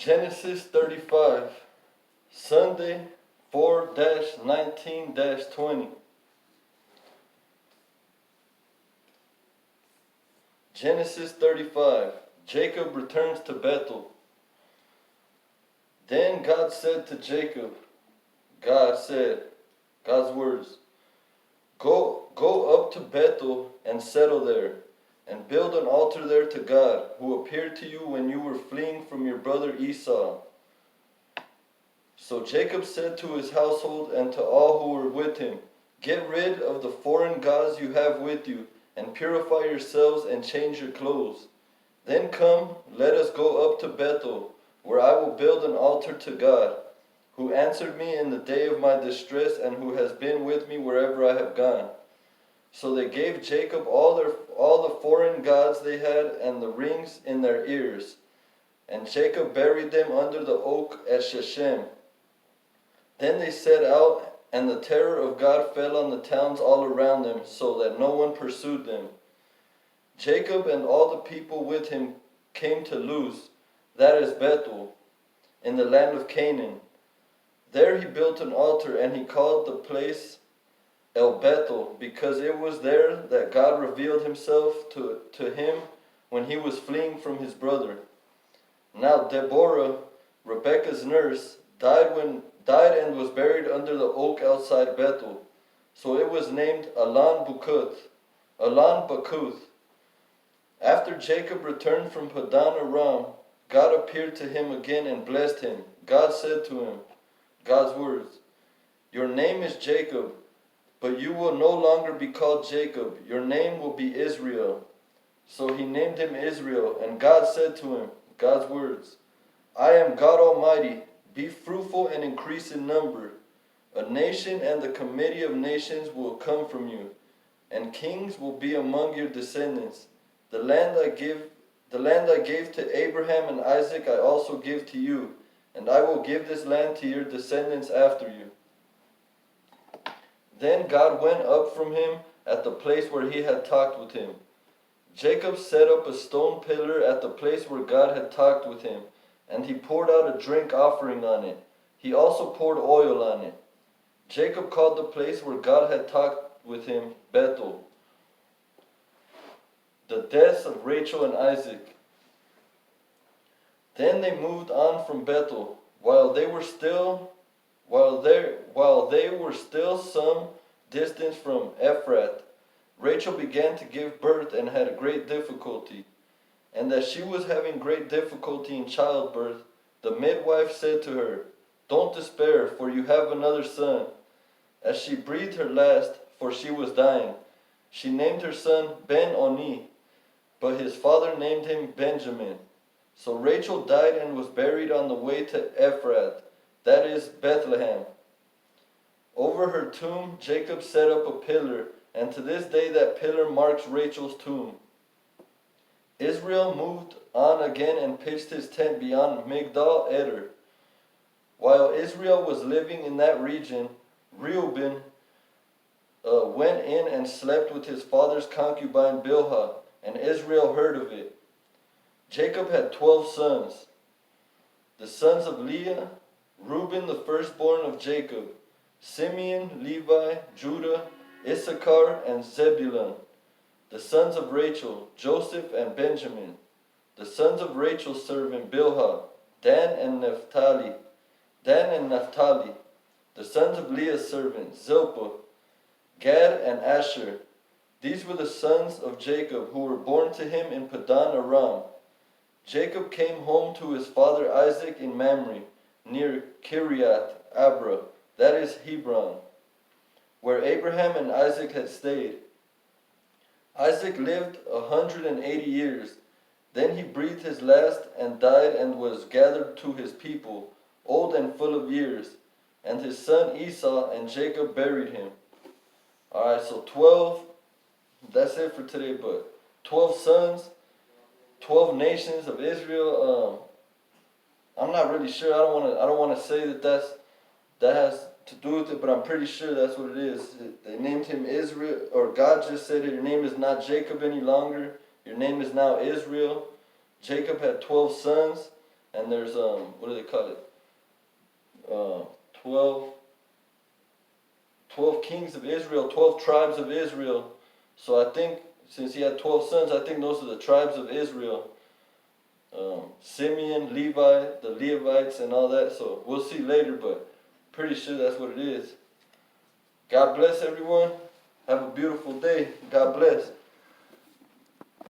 Genesis 35, Sunday 4-19-20. Genesis 35, Jacob returns to Bethel. Then God said to Jacob, God's words, Go up to Bethel and settle there, and build an altar there to God, who appeared to you when you were fleeing from your brother Esau. So Jacob said to his household and to all who were with him, Get rid of the foreign gods you have with you, and purify yourselves and change your clothes. Then come, let us go up to Bethel, where I will build an altar to God, who answered me in the day of my distress and who has been with me wherever I have gone. So they gave Jacob all the foreign gods they had and the rings in their ears. And Jacob buried them under the oak at Shechem. Then they set out, and the terror of God fell on the towns all around them, so that no one pursued them. Jacob and all the people with him came to Luz, that is Bethel, in the land of Canaan. There he built an altar, and he called the place El Bethel, because it was there that God revealed himself to him when he was fleeing from his brother. Now Deborah, Rebekah's nurse, died and was buried under the oak outside Bethel. So it was named Allon Bakuth. After Jacob returned from Padan Aram, God appeared to him again and blessed him. God said to him, God's words, Your name is Jacob, but you will no longer be called Jacob. Your name will be Israel. So he named him Israel, and God said to him, God's words, I am God Almighty. Be fruitful and increase in number. A nation and the committee of nations will come from you, and kings will be among your descendants. The land I gave to Abraham and Isaac I also give to you, and I will give this land to your descendants after you. Then God went up from him at the place where he had talked with him. Jacob set up a stone pillar at the place where God had talked with him, and he poured out a drink offering on it. He also poured oil on it. Jacob called the place where God had talked with him Bethel. The deaths of Rachel and Isaac. Then they moved on from Bethel, while they were still some distance from Ephrath. Rachel began to give birth and had a great difficulty. And as she was having great difficulty in childbirth, the midwife said to her, Don't despair, for you have another son. As she breathed her last, for she was dying, she named her son Ben-Oni, but his father named him Benjamin. So Rachel died and was buried on the way to Ephrath, that is Bethlehem. Over her tomb Jacob set up a pillar, and to this day that pillar marks Rachel's tomb. Israel moved on again and pitched his tent beyond Migdal Eder. While Israel was living in that region, Reuben went in and slept with his father's concubine Bilhah, and Israel heard of it. Jacob had 12 sons. The sons of Leah, Reuben the firstborn of Jacob, Simeon, Levi, Judah, Issachar, and Zebulun. The sons of Rachel, Joseph and Benjamin. The sons of Rachel's servant Bilhah, Dan and Naphtali. The sons of Leah's servant Zilpah, Gad and Asher. These were the sons of Jacob who were born to him in Padan Aram. Jacob came home to his father Isaac in Mamre, near Kiriath Abra, that is Hebron, where Abraham and Isaac had stayed. Isaac lived 180 years. Then he breathed his last and died and was gathered to his people, old and full of years. And his son Esau and Jacob buried him. Alright, so 12, that's it for today, but 12 sons, 12 nations of Israel. I'm not really sure. I don't want to say that has to do with it, but I'm pretty sure that's what it is. They named him Israel, or God just said it, your name is not Jacob any longer. Your name is now Israel. Jacob had 12 sons, and there's what do they call it? 12 kings of Israel, 12 tribes of Israel. So I think since he had 12 sons, I think those are the tribes of Israel. Simeon, Levi, the Levites, and all that. So we'll see later, but pretty sure that's what it is. God bless everyone. Have a beautiful day. God bless.